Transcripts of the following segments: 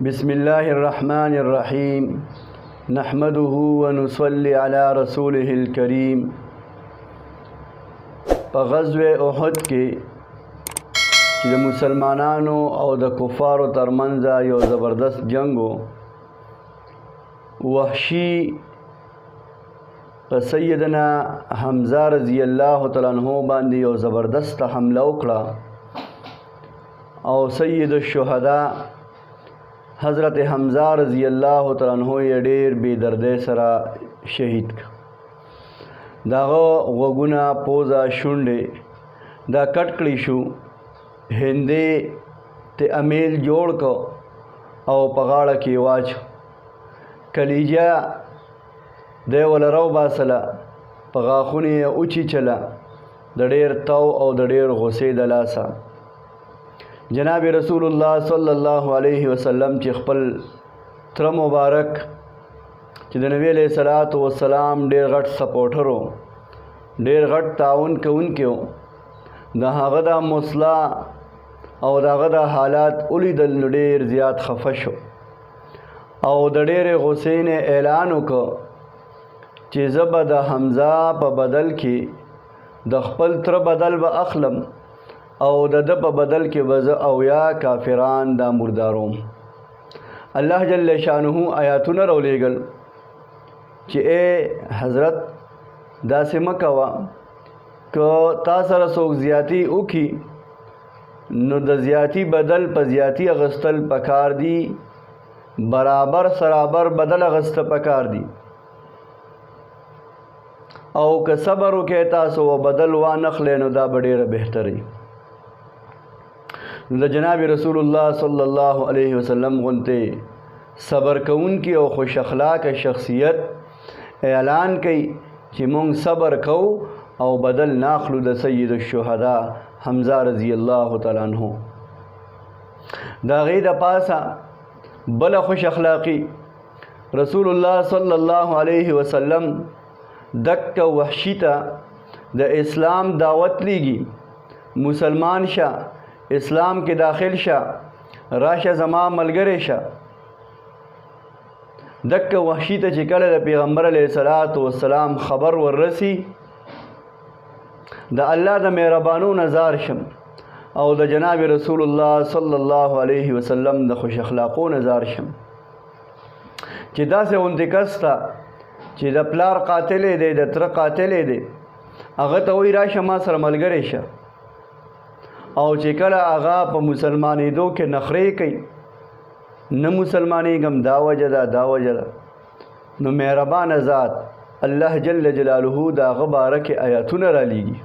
بسم الله الرحمن الرحيم نحمده ونصلي على رسوله الكريم په غزوه احد کې چې د مسلمانانو او د کفارو ترمنځ یو زبردست جنگ و وحشي په سیدنا حمزه رضی الله تعالی عنہ باندې یو زبردست حمله وکړه او سید الشهدا حضرت حمزه رضی الله تعالی عنہ یې ډېر بې دردۍ سره شهید کړ. دغه غوږونه پوزه شونډې دا کټ کړی شو، هندې ته امیل جوړ کو او په غاړه کې واچو، کلیجه دی وله راوباسله، په غاښونو یې وچیچله د ډېر تو او د ډېر غصې د لاسه. جناب رسول الله صلی الله علیه وسلم چې خپل تره مبارک چې د نبی علیه صلات وسلام ډېر غټ سپورټر و، ډېر غټ تعاون کوونکی و، د هغه د موصله او د هغه د حالات ولیدل نو ډېر زیات خفه شو او د ډېرې غصې نه اعلان وکړ چې زه به د حمزه په بدل کې د خپل تره بدل به اخلم او د ده په بدل کې به زه اویا کافران دا مرداروم. الله جل شانه آیاتونه راولېږل چې اے حضرت داسې مه کوه، که تا سره څوک زیاتی وکړي نو د زیاتی بدل په زیاتی اغستل پکار دي، برابر سرابر بدل اغسته پکار دي، او که صبر وکړئ تاسو و بدل وانخلئ نو دا به ډېره بهتري. د جناب رسول الله صلی الله علیه وسلم غونته صبر کوونکی او خوش اخلاق شخصیت اعلان کوي چې مونږ صبر کوو او بدل ناخلو د سید الشهدا حمزه رضی الله تعالی عنہ. د هغې د پاسه بله خوش اخلاقی رسول الله صلی الله علیه وسلم دک وحشی ته د اسلام دعوت لیږي، مسلمان شه، اسلام کې داخل شه، راشه زما ملګری شه. دک وحشی ته چې کله د پیغمبر علیه الصلاۃ والسلام خبر وررسي د الله د مهربانو نظار شم او د جناب رسول الله صلی الله علیه وسلم د خوش اخلاقو نظار شم چې داسې غوندې کس ته چې د پلار قاتل دی، د تره قاتل دی، هغه ته وایي راشه ما سره ملګری شه، او چې کله هغه په مسلمانېدو کې نخرې کوي نه مسلمانېږم دا وجه ده دا وجه ده، نو مهربانه ذات الله جل جلاله د هغه باره کې آیاتونه رالیږي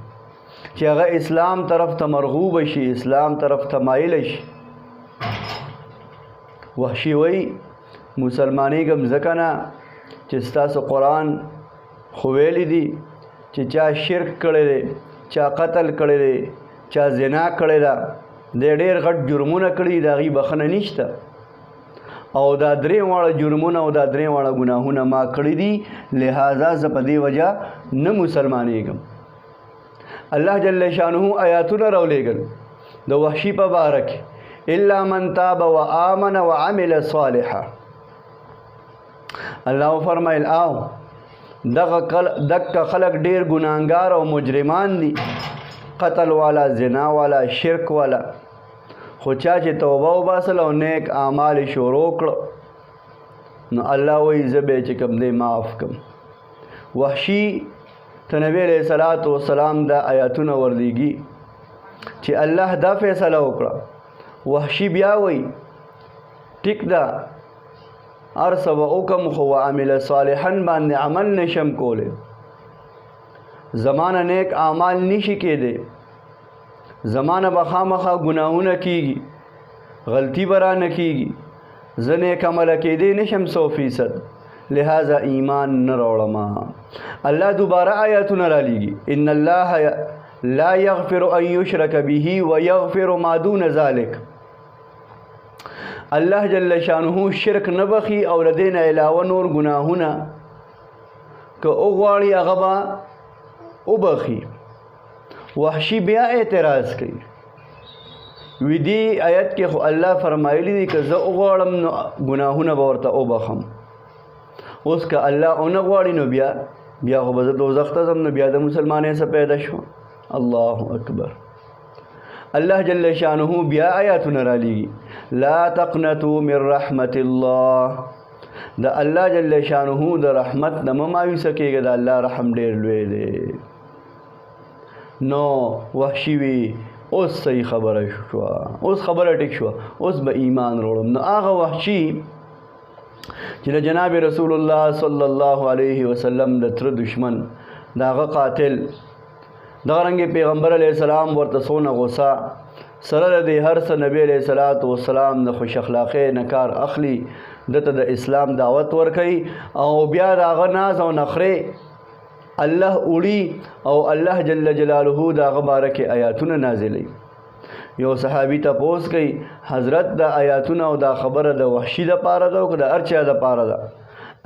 چې هغه اسلام طرف ته مرغوب شي، اسلام طرف ته مایل شي. وحشي وایي مسلمانېږم ځکه نه چې ستاسو قرآن خو ویلی دي چې چا شرک کړی دی، چا قتل کړی دی، چا زنا کړی ده، دی ډېر غټ جرمونه کړي دي، د هغې بخښنه نشته، او دا درې واړه جرمونه او دا درې واړه ګناهونه ما کړي دي، لہذا زه په دې وجه نه مسلمانېږم. الله جل شانه آیاتونه راولېږل د وحشي په باره کې الا من تاب و آمن و عمل صالحا. الله فرمایل او دغه خلق ډېر ګناهګار او مجرمان دي، قتل والا، زنا والا، شرک والا، خو چا چې توبه وباسل او نیک اعمال شروع کړه نو الله وایي زه به چې کوم دی معاف کړم. وحشي ته نبی علیه صلات وسلام دا آیاتونه ورلیږي چې الله دا فیصله وکړه. وحشي بیا وایي ټیک ده هر څه به وکړم خو وعمل صالحا باندې عمل نشم کولی، زمانه نیک اعمال نشي کېدی، زمانه به خامخا ګناهونه کېږي، غلطي به رانه کېږي، زه نیک عمله کېدی نشم 100%، لہذا ایمان نه راوړم. الله دوباره آیاتونه رالیږي ان الله لا یغفر ان یشرک به ویغفر ما دون ذلک. الله جل شانه شرک نه بخي او له دې نه علاوه نور ګناهونه که وغواړي هغه به وبخي. وحشي بیا اعتراض کوي وی دی آیت کې خو الله فرمایلی دی که زه وغواړم نو ګناهونه به ورته وبخم. اوس که الله ونه غواړي نو بیا خو به زه دوزخ ته ځم، نو بیا د مسلمانۍ څه پیدا شو. الله اکبر. الله جل شانه بیا آیاتونه رالیږي، لا تقنطوا من رحمت الله. د الله جل شانه د رحمت نه مه مایوسه کېږه، د الله رحم ډېر لوی دی. نو وحشي وي اوس صحیح خبره شوه، اوس خبره ټیک شوه، اوس به ایمان وروړم. نو هغه وحشي چې د جناب رسول الله صلی الله علیه وسلم د تره دشمن، د هغه قاتل، دغه رنګې پیغمبر علیه السلام ورته څونه غوسه، سره د دې هر څه نبی علیه الصلاۃ والسلام د خوش اخلاقۍ نه کار اخلي، دته د اسلام دعوت ورکوي، او بیا د هغه ناز او نخرې الله وړي او الله جل جلاله د هغه باره کې آیاتونه نازلوي. یو صحابي تپوس کوي حضرت د آیاتونه او دا خبره د وحشي دپاره ده او که د هر چا دپاره ده؟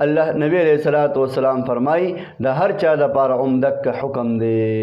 الله نبی علیه الصلاۃ والسلام فرمایي د هر چا دپاره هم دکه حکم دی.